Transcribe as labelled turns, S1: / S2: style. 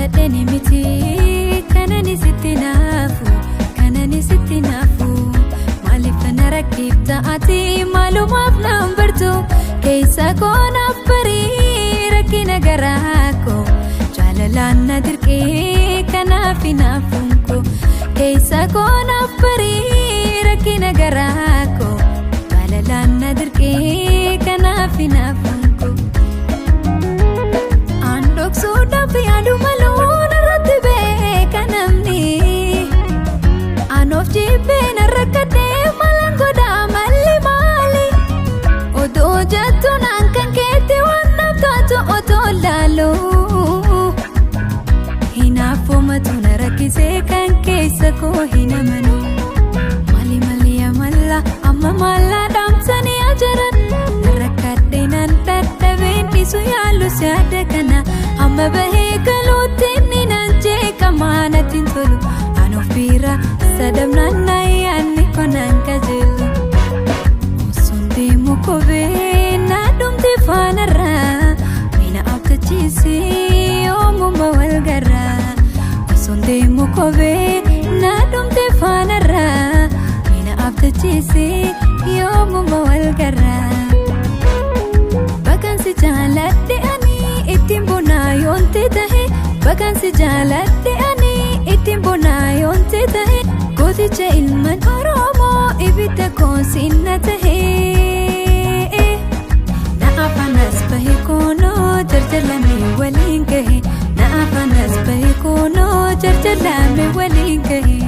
S1: jaaladheni miti kanani sitti naafu maaliif kana rakkifta ati maalumaaf naan bartu keessa koonaaf barii rakkina garaa koo jaalalaan na dirqee kanaaf hinaafuun koo keessa koonaaf barii rakkina garaa koo jaalalaan na dirqee kanaaf hinaafuun koo Suudhaaf yaadu maluun irratti beeka namni Anoof jibbeen rakkatee malaan godhaa malli maali Otoo jettuun kan keetti waan naftaatu otoo laaluu Hinaafuu matuun rakkisee kan keessa koo hin amanu Mali amalla amma mallaa dhaamsanii ajaran Rakkadhee nan dadhabeen dhiisu yaalu siyaada kana Amma bahee galuutiin ni nan jeeqamaa natti hin tolu Anoof bira sadamnaan nayyaanni konaan qajeelu Osoon deemu kophee na dhumti faanarraa Mina abdachiisee yoomuma walgarraa Osoon deemu kophee na dhumti faanarraa Mina abdachiisee yoomuma walgarraa Bakansi jaaladhe ittiin bonaa yoonte tahe Bakansi jaaladhe ani ittiin bonaa yoonte tahe Gooticha ilmaan Oromoo ibidda koosiinna tahe Na afanas bahe koonoo jarjalame waliin gahe Na afanas bahe koonoo jarjalame waliin gahe